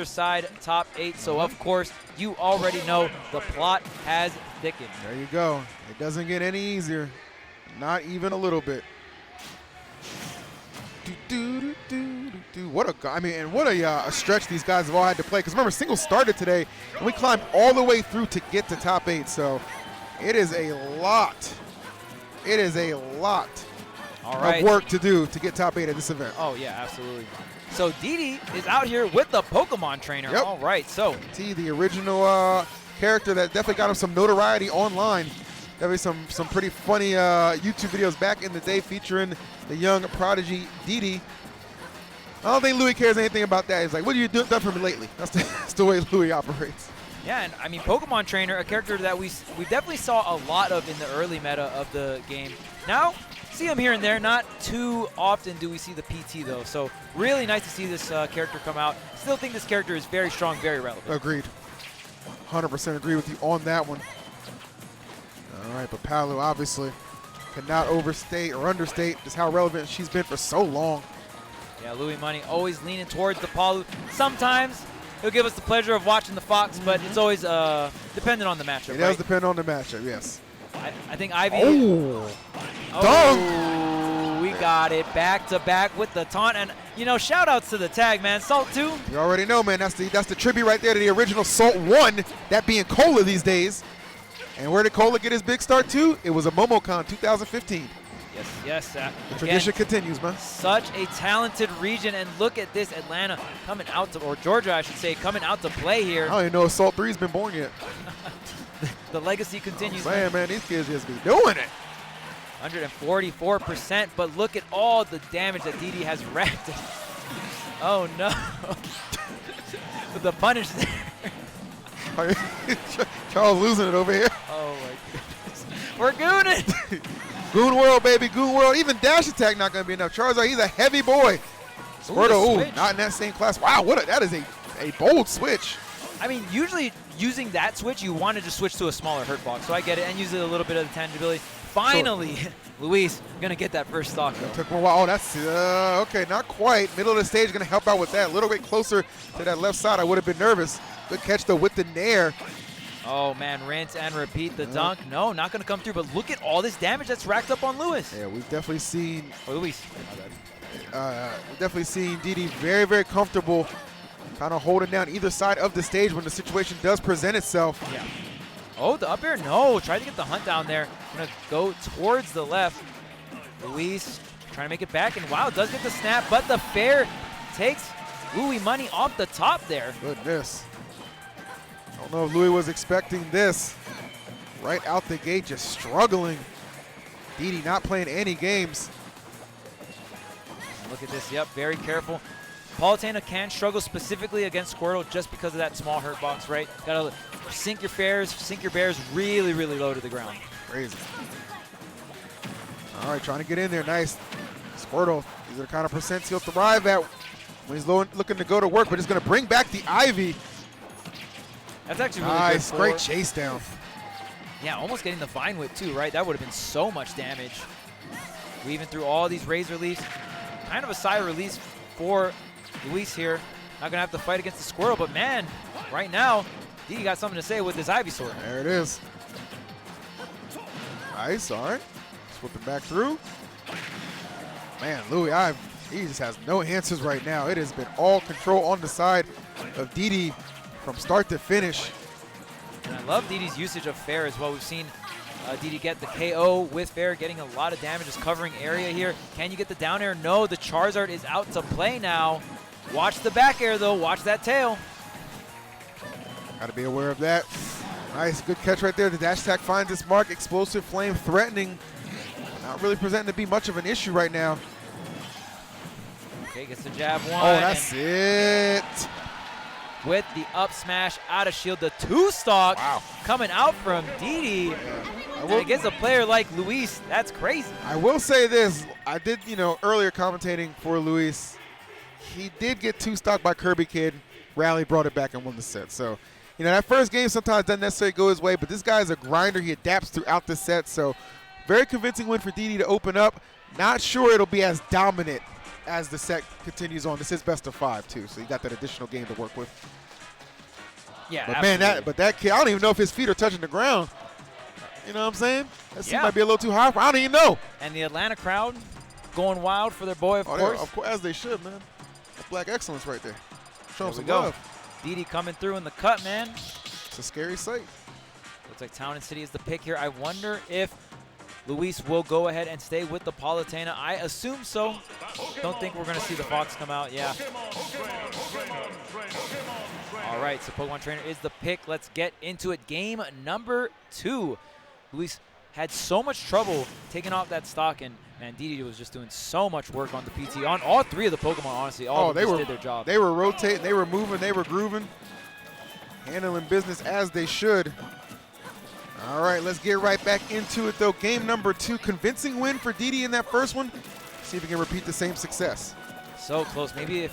side top 8. So, of course, you already know the plot has thickened. There you go. It doesn't get any easier. Not even a little bit. What a stretch these guys have all had to play. Because remember, singles started today, and we climbed all the way through to get to top 8. So it is a lot. It is a lot of work to do to get top 8 at this event. Oh, yeah, absolutely. So DDee is out here with the Pokemon trainer. Yep. All right, so The original character that definitely got him some notoriety online. Definitely some pretty funny YouTube videos back in the day featuring the young prodigy DDee. I don't think Louis cares anything about that. He's like, what have you done for me lately? That's the way Louis operates. yeah, and I mean, Pokemon trainer, a character that we definitely saw a lot of in the early meta of the game. Now, see him here and there. Not too often do we see the PT, though. So really nice to see this character come out. Still think this character is very strong, very relevant. Agreed. 100% agree with you on that one. All right, but Palu obviously cannot overstate or understate just how relevant she's been for so long. Yeah, Louis Money always leaning towards the Palu. Sometimes he'll give us the pleasure of watching the Fox, but it's always dependent on the matchup. It does depend on the matchup, yes. I think Ivy. Dunk! We got it back to back with the taunt, and shout outs to the tag, man. Salt 2. You already know, man. That's the tribute right there to the original Salt 1, that being Cola these days. And where did Cola get his big start to? It was a MomoCon 2015. Yes. The tradition continues, man. Such a talented region, and look at this, Atlanta coming out to, or Georgia, I should say, coming out to play here. I don't even know if Salt 3's been born yet. The legacy continues. Man, these kids just be doing it. 144%, but look at all the damage that DDee has wrecked. Oh no. With the punish there. Charles losing it over here. Oh my goodness. We're gooning. Goon World, baby, Goon World. Even dash attack not going to be enough. Charizard, he's a heavy boy. Squirtle, not in that same class. Wow, that is a bold switch. I mean, usually using that switch, you want to just switch to a smaller hurt box. So I get it, and use a little bit of the tangibility. Finally, Luis going to get that first stock, though. Took him a while. Oh, that's okay, not quite. Middle of the stage going to help out with that. A little bit closer to that left side. I would have been nervous. Good catch, though, with the nair. Oh, man, rinse and repeat the dunk. No, not going to come through, but look at all this damage that's racked up on Lewis. Yeah, we've definitely seen... Or Luis. We've definitely seen DDee very, very comfortable kind of holding down either side of the stage when the situation does present itself. Yeah. Oh, the up air? No. Tried to get the hunt down there. Going to go towards the left. Luis trying to make it back, and wow, does get the snap, but the fair takes Louis Money off the top there. Goodness. I don't know if Louis was expecting this. Right out the gate, just struggling. DDee not playing any games. Look at this. Yep, very careful. Palutena can struggle specifically against Squirtle just because of that small hurt box, right? Gotta sink your bears really, really low to the ground. Crazy. All right, trying to get in there. Nice. Squirtle, these are the kind of percents he'll thrive at when he's looking to go to work, but he's going to bring back the Ivy. That's actually really nice. good. Great chase down. Yeah, almost getting the Vine Whip too, right? That would have been so much damage. Weaving through all these Razor Leafs. Kind of a sigh of release for Luis here. Not going to have to fight against the Squirrel, but man, right now, DDee got something to say with his Ivysaur. There it is. Nice, all right. Slipping back through. Man, Louis, he just has no answers right now. It has been all control on the side of DDee from start to finish. And I love DDee's usage of Fair as well. We've seen DDee get the KO with Fair, getting a lot of damage, just covering area here. Can you get the down air? No, the Charizard is out to play now. Watch the back air, though. Watch that tail. Got to be aware of that. Nice, good catch right there. The dash attack finds its mark. Explosive Flame threatening. Not really presenting to be much of an issue right now. Okay, gets the jab one. Oh, that's it. With the up smash out of shield, the two stock coming out from DDee. And against a player like Luis, that's crazy. I will say this. I did, earlier commentating for Luis. He did get two stock by Kirby Kid. Rally brought it back and won the set. So, that first game sometimes doesn't necessarily go his way, but this guy is a grinder. He adapts throughout the set. So, very convincing win for DDee to open up. Not sure it'll be as dominant as the set continues on. This is best of 5 too, so you got that additional game to work with. Yeah, but absolutely. man, that kid, I don't even know if his feet are touching the ground. You know what I'm saying? That seat might be a little too high. I don't even know. And the Atlanta crowd going wild for their boy, of course. Of course, as they should, man. That's black excellence right there. Show them some go. love. DDee coming through in the cut, man. It's a scary sight. Looks like Town and City is the pick here. I wonder if Luis will go ahead and stay with the Palutena. I assume so. Don't think we're going to see the Fox come out. Yeah. All right, so Pokemon Trainer is the pick. Let's get into it. Game number 2. Luis had so much trouble taking off that stock, and DDee was just doing so much work on the PT, on all 3 of the Pokemon, honestly. All of them just did their job. They were rotating, they were moving, they were grooving, handling business as they should. All right, let's get right back into it, though. Game number 2, convincing win for DDee in that first one. See if he can repeat the same success. So close. Maybe if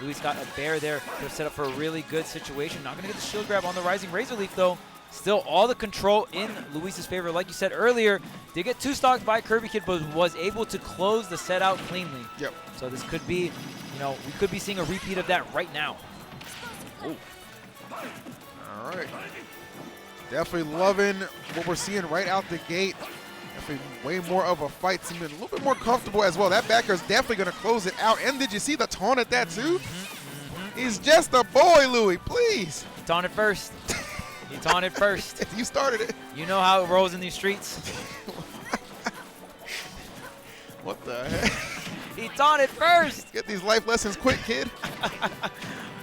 Luis got a bear there, they're set up for a really good situation. Not going to get the shield grab on the Rising Razor Leaf, though. Still all the control in Luis's favor. Like you said earlier, did get 2 stocks by Kirby Kid, but was able to close the set out cleanly. Yep. So this could be, we could be seeing a repeat of that right now. Ooh. All right. Definitely loving what we're seeing right out the gate. Definitely way more of a fight. Seeming a little bit more comfortable as well. That backer is definitely going to close it out. And did you see the taunt at that too? He's just a boy, Louis. Please. He taunted first. He taunted first. You started it. You know how it rolls in these streets. What the heck? He taunted first. Get these life lessons quick, kid.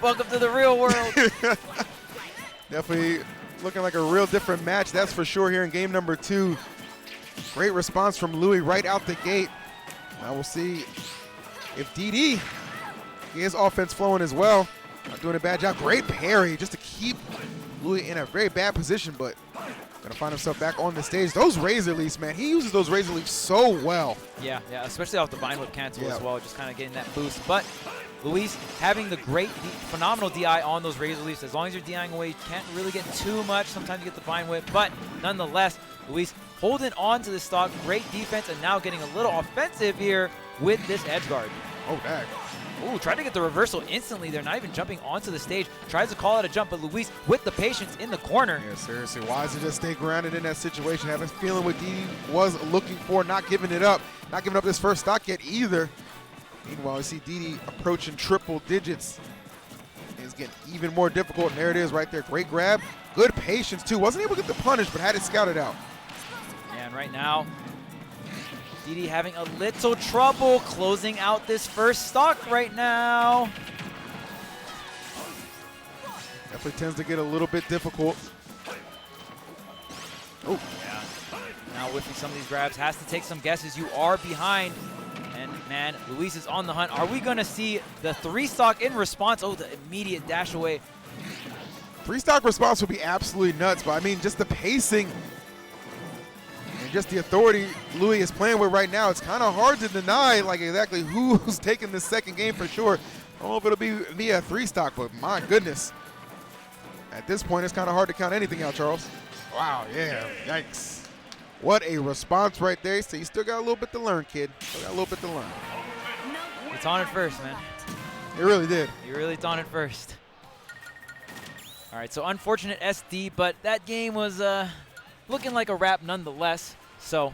Welcome to the real world. Definitely looking like a real different match, that's for sure, here in game number 2. Great response from Louis right out the gate. Now we'll see if DDee, his offense flowing as well. Not doing a bad job. Great parry just to keep Louis in a very bad position, but gonna find himself back on the stage. Those Razor Leafs, man, he uses those Razor Leafs so well. Yeah, especially off the Vine Whip cancel as well, just kind of getting that boost. But Luis having the phenomenal DI on those Razor Leafs. As long as you're DIing away, you can't really get too much. Sometimes you get the Vine Whip, but nonetheless, Luis holding on to the stock. Great defense, and now getting a little offensive here with this edge guard. Oh, dang. Ooh, tried to get the reversal instantly. They're not even jumping onto the stage. Tries to call out a jump, but Luis with the patience in the corner. Yeah, seriously. Why does he just stay grounded in that situation? Having a feeling what DDee was looking for, not giving it up. Not giving up this first stock yet either. Meanwhile, we see DDee approaching triple digits. It's getting even more difficult, and there it is right there. Great grab. Good patience, too. Wasn't able to get the punish, but had it scouted out. And right now, DDee having a little trouble closing out this first stock right now. Definitely tends to get a little bit difficult. Oh. Yeah. Now whiffing some of these grabs. Has to take some guesses. You are behind. And, man, Luis is on the hunt. Are we going to see the 3-stock in response? Oh, the immediate dash away. 3-stock response would be absolutely nuts, but, I mean, just the pacing and just the authority Louis is playing with right now, it's kind of hard to deny, like, exactly who's taking this second game for sure. I don't know if it'll be via 3-stock, but my goodness. At this point, it's kind of hard to count anything out, Charles. Wow, yeah, yikes. What a response right there. So you still got a little bit to learn, kid. Still got a little bit to learn. He taunted first, man. He really did. He really taunted first. All right, so unfortunate SD, but that game was looking like a wrap nonetheless. So,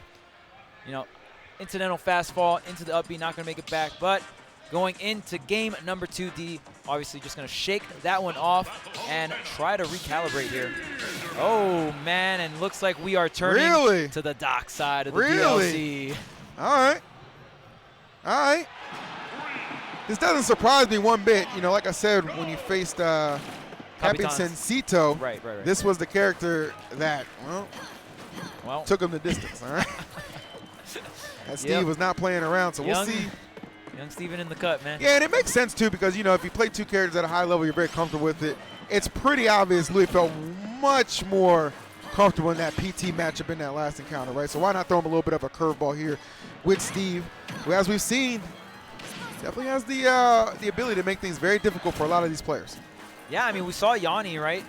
incidental fast fall into the up B, not going to make it back. But going into game number 2, DDee obviously just going to shake that one off and try to recalibrate here. Oh, man, and looks like we are turning to the dock side of the DLC. All right. All right. This doesn't surprise me one bit. Like I said, when you faced Captain Sencito, right. This was the character that, well took him the distance, all right? And Steve was not playing around, so we'll see. Young Steven in the cut, man. Yeah, and it makes sense, too, because, if you play 2 characters at a high level, you're very comfortable with it. It's pretty obvious Louis felt much more comfortable in that PT matchup in that last encounter, right? So why not throw him a little bit of a curveball here with Steve, who, as we've seen, definitely has the ability to make things very difficult for a lot of these players. Yeah, I mean, we saw Yanni, right,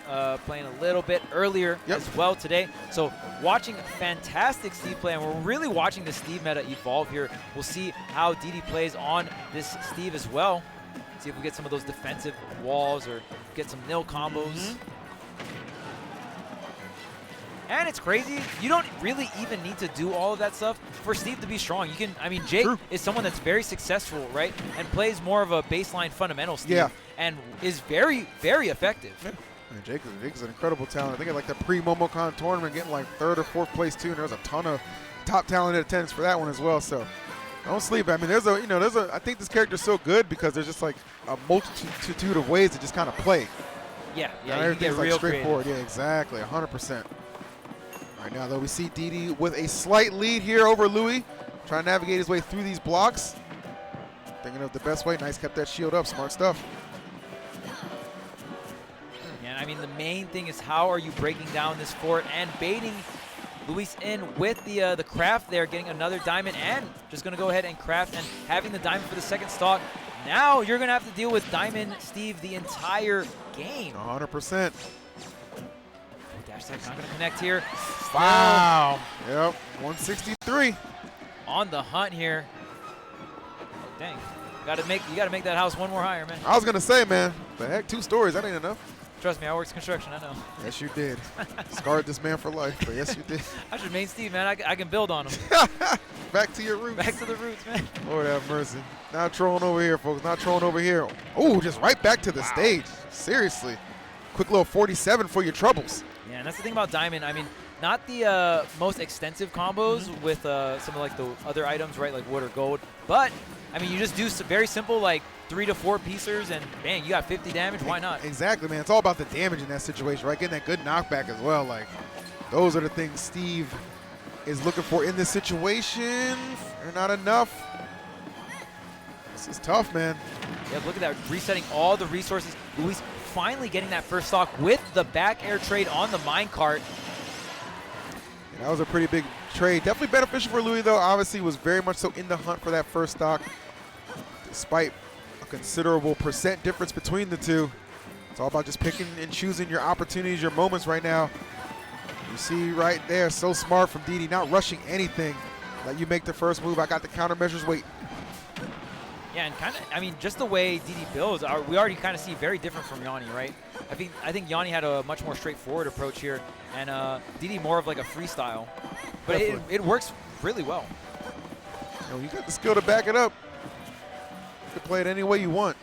playing a little bit earlier as well today. So watching fantastic Steve play, and we're really watching the Steve meta evolve here. We'll see how DDee plays on this Steve as well. See if we get some of those defensive walls or get some nil combos. And it's crazy. You don't really even need to do all of that stuff for Steve to be strong. You can, I mean, Jake is someone that's very successful, right? And plays more of a baseline fundamental Steve. And is very, very effective. And Jake is an incredible talent. I think at like the pre-MomoCon tournament, getting like 3rd or 4th place too. And there's a ton of top talent in attendance for that one as well. So don't sleep. I mean, I think this character's so good because there's just like a multitude of ways to just kind of play. Yeah, everything's like straightforward. Creative. Yeah, exactly, 100%. Right now, though, we see DDee with a slight lead here over Louis, trying to navigate his way through these blocks. Thinking of the best way. Nice, kept that shield up. Smart stuff. Yeah, I mean, the main thing is how are you breaking down this fort and baiting Luis in with the craft there, getting another diamond, and just going to go ahead and craft and having the diamond for the second stock. Now you're going to have to deal with Diamond Steve the entire game. 100%. Dash attack's not going to connect here. Wow. Yep, 163. On the hunt here. Oh, dang. You got to make that house one more higher, man. I was going to say, man, the heck, 2 stories, that ain't enough. Trust me, I worked construction, I know. Yes, you did. Scarred this man for life, but yes, you did. I should main Steve, man. I can build on him. Back to your roots. Back to the roots, man. Lord have mercy. Not trolling over here, folks. Not trolling over here. Oh, just right back to the stage. Seriously. Quick little 47 for your troubles. Yeah, and that's the thing about Diamond. I mean, not the most extensive combos with some of like the other items, right, like wood or gold. But, I mean, you just do some very simple, like 3 to 4 piecers, and bang, you got 50 damage. Why not? Exactly, man. It's all about the damage in that situation, right? Getting that good knockback as well. Like, those are the things Steve is looking for in this situation. They're not enough. This is tough, man. Yeah, look at that. Resetting all the resources. Luis finally getting that first stock with the back air trade on the minecart. Yeah, that was a pretty big trade. Definitely beneficial for Louis, though. Obviously, was very much so in the hunt for that first stock, despite a considerable percent difference between the two. It's all about just picking and choosing your opportunities, your moments right now. You see right there, so smart from DDee, not rushing anything. Let you make the first move. I got the countermeasures. Wait. Yeah, and kind of, I mean, just the way DDee builds, we already kind of see very different from Yanni, right? I think Yanni had a much more straightforward approach here, and DDee more of like a freestyle. But it works really well. You know, you got the skill to back it up. You can play it any way you want.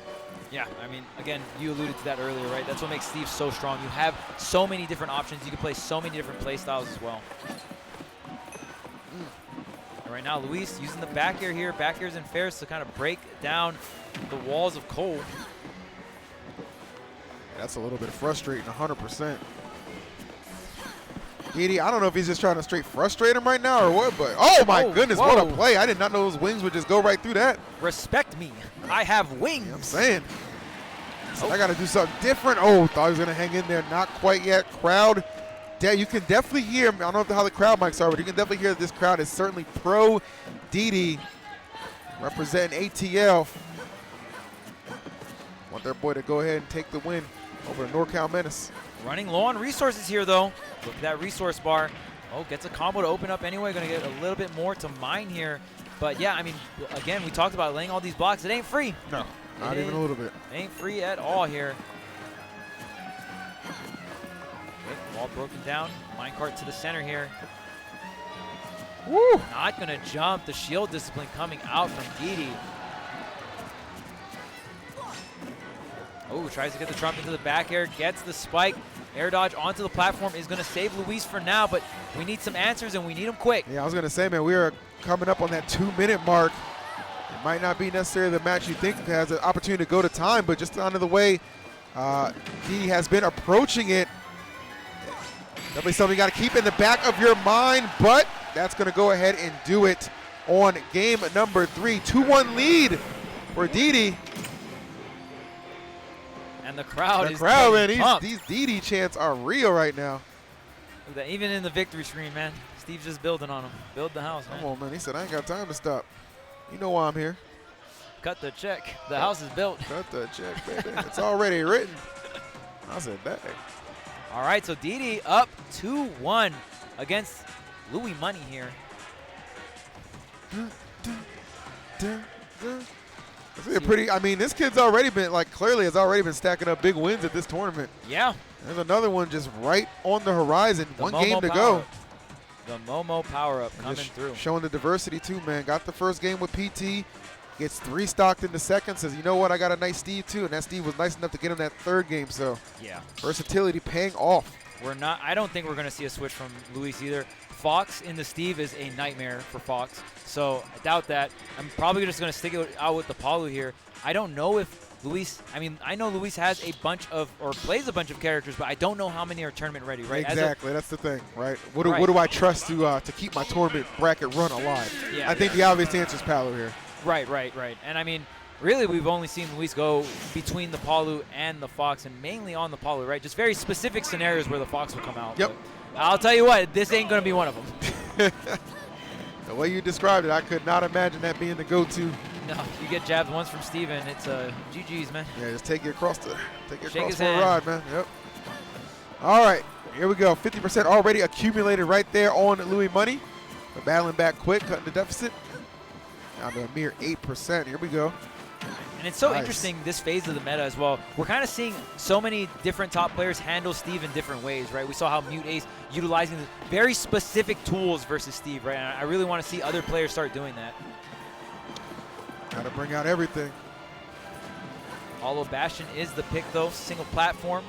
Yeah, I mean, again, you alluded to that earlier, right? That's what makes Steve so strong. You have so many different options. You can play so many different play styles as well. Right now, Luis using the back air here, back airs and fairs to kind of break down the walls of Cole. That's a little bit frustrating, 100%. DDee, I don't know if he's just trying to straight frustrate him right now or what, but oh my goodness, what a play. I did not know those wings would just go right through that. Respect me. I have wings. Yeah, I'm saying. So I got to do something different. Oh, thought he was going to hang in there. Not quite yet. Crowd. You can definitely hear, I don't know how the crowd mics are, but you can definitely hear this crowd is certainly pro DDee, representing ATL. Want their boy to go ahead and take the win over the NorCal Menace. Running low on resources here, though. Look at that resource bar. Oh, gets a combo to open up anyway. Going to get a little bit more to mine here. But, yeah, I mean, again, we talked about laying all these blocks. It ain't free. No, not even a little bit. It ain't free at all here. Wall broken down. Minecart to the center here. Woo! Not going to jump. The shield discipline coming out from DDee. Oh, tries to get the trump into the back air. Gets the spike. Air dodge onto the platform is going to save Luis for now, but we need some answers, and we need them quick. Yeah, I was going to say, man, we are coming up on that 2-minute mark. It might not be necessarily the match you think has an opportunity to go to time, but just under the way DDee has been approaching it, definitely something you got to keep in the back of your mind, but that's going to go ahead and do it on game number 3. 2-1 lead for DDee. And the crowd is man, these DDee chants are real right now. Look at that. Even in the victory screen, man, Steve's just building on him. Build the house, man. Come on, man. He said, I ain't got time to stop. You know why I'm here. Cut the check. The house is built. Cut the check, baby. It's already written. I said, dang. All right, so DDee up 2-1 against Louis Money here. It's pretty. I mean, this kid's already been clearly has already been stacking up big wins at this tournament. Yeah. There's another one just right on the horizon. The One Momo game to power. go. The Momo power-up coming through. Showing the diversity too, man. Got the first game with PT. Gets 3 stocked in the second. Says, you know what? I got a nice Steve too, and that Steve was nice enough to get him that third game. So yeah, versatility paying off. We're not. I don't think we're going to see a switch from Luis either. Fox in the Steve is a nightmare for Fox, so I doubt that. I'm probably just going to stick it out with the Palu here. I don't know if Luis. I mean, I know Luis has a bunch of or plays a bunch of characters, but I don't know how many are tournament ready. Right? Exactly. That's the thing. Right. What do I trust to keep my tournament bracket run alive? Yeah, I think the obvious answer is Palu here. Right. And I mean, really, we've only seen Luis go between the Palu and the Fox, and mainly on the Palu, right? Just very specific scenarios where the Fox will come out. Yep. But I'll tell you what, this ain't going to be one of them. The way you described it, I could not imagine that being the go-to. No, you get jabbed once from Steven, it's GG's, man. Yeah, just take you across for a hand. ride, man. Yep. All right, here we go. 50% already accumulated right there on Louis Money. We're battling back quick, cutting the deficit. Down to a mere 8%. Here we go. And it's so Nice. interesting, this phase of the meta as well. We're kind of seeing so many different top players handle Steve in different ways, right? We saw how Mute Ace utilizing very specific tools versus Steve, right? And I really want to see other players start doing that. Got to bring out everything. Hollow Bastion is the pick, though. Single platform.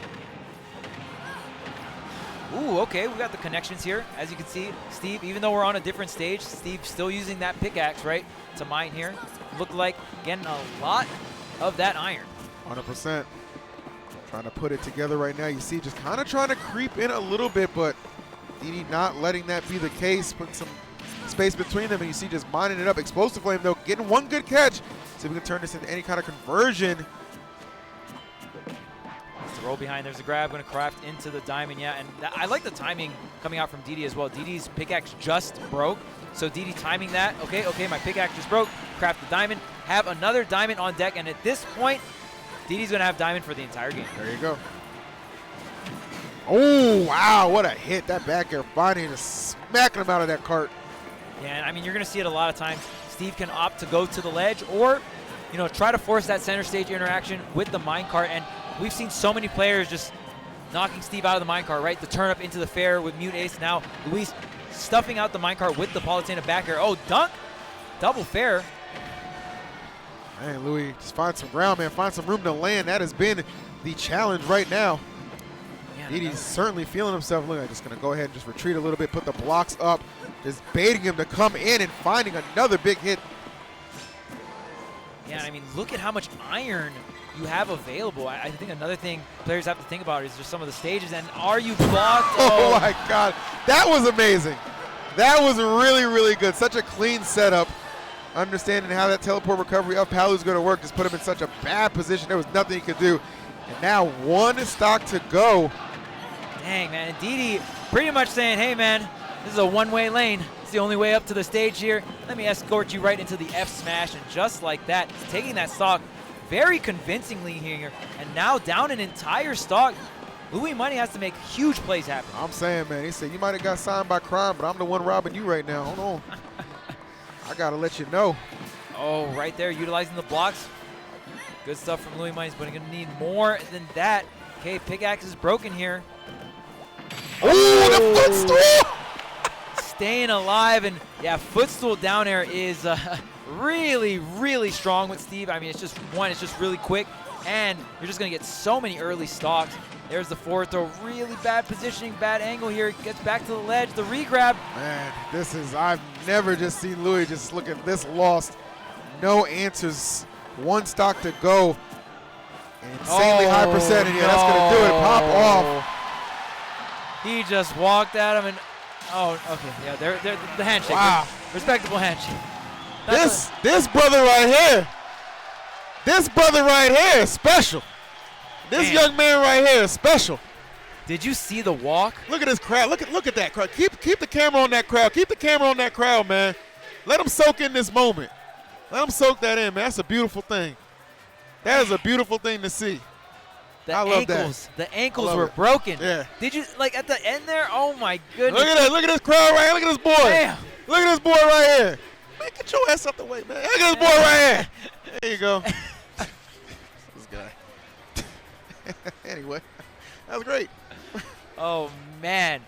Ooh, okay, we got the connections here. As you can see, Steve, even though we're on a different stage, Steve's still using that pickaxe, right, to mine here. Looked like getting a lot of that iron. 100%. Trying to put it together right now. You see, just kind of trying to creep in a little bit, but DDee not letting that be the case. Putting some space between them, and you see just mining it up. Explosive Flame, though, getting one good catch. See if we can turn this into any kind of conversion. It's the roll behind. There's a grab. Going to craft into the diamond. Yeah, and I like the timing coming out from DDee as well. DDee's pickaxe just broke. So DDee timing that. Okay, my pickaxe just broke. Craft the diamond. Have another diamond on deck. And at this point, DDee's going to have diamond for the entire game. There you go. Oh, wow. What a hit. That back air finding just smacking him out of that cart. Yeah, and I mean, you're going to see it a lot of times. Steve can opt to go to the ledge or, you know, try to force that center stage interaction with the minecart. And we've seen so many players just knocking Steve out of the minecart, right? The turn up into the fair with Mute Ace. Now, Luis stuffing out the minecart with the Palutena back air. Oh, dunk. Double fair. Man, Louis, just find some ground, man. Find some room to land. That has been the challenge right now. Yeah, DDee's certainly feeling himself. Look, I'm just going to go ahead and just retreat a little bit, put the blocks up, just baiting him to come in and finding another big hit. Yeah, I mean, look at how much iron you have available. I think another thing players have to think about is just some of the stages. And are you blocked? Oh, my God. That was amazing. That was really, really good. Such a clean setup. Understanding how that teleport recovery of Palu is going to work. Just put him in such a bad position. There was nothing he could do. And now one stock to go. Dang, man. And DDee pretty much saying, hey, man, this is a one-way lane. It's the only way up to the stage here. Let me escort you right into the F smash. And just like that, taking that stock very convincingly here. And now down an entire stock. Louis Money has to make huge plays happen. I'm saying, man, he said, you might have got signed by crime, but I'm the one robbing you right now. Hold on. I got to let you know. Oh, right there, utilizing the blocks. Good stuff from Louis Money, but he's going to need more than that. Okay, pickaxe is broken here. Oh, the footstool! Staying alive, and yeah, footstool down air is really, really strong with Steve. I mean, it's just really quick, and you're just going to get so many early stocks. There's the forward throw, really bad positioning, bad angle here. Gets back to the ledge, the regrab. Man, I've never just seen Louis just look at this lost. No answers, one stock to go. Insanely high percentage, yeah, that's going to do it, pop off. He just walked at him and, oh, okay, yeah, they're the handshake. Wow. Respectable handshake. This brother right here is special. This young man right here is special. Did you see the walk? Look at this crowd. Look at that crowd. Keep the camera on that crowd. Keep the camera on that crowd, man. Let them soak in this moment. Let them soak that in, man. That's a beautiful thing. That is a beautiful thing to see. The I love that. ankles. The ankles love were it. broken. Yeah. Did you, like, at the end there? Oh, my goodness. Look at this. Look at this crowd right here. Look at this boy. Damn. Look at this boy right here. Man, get your ass up the way, man. Look at this boy right here. There you go. This guy. Anyway, that was great. Oh, man.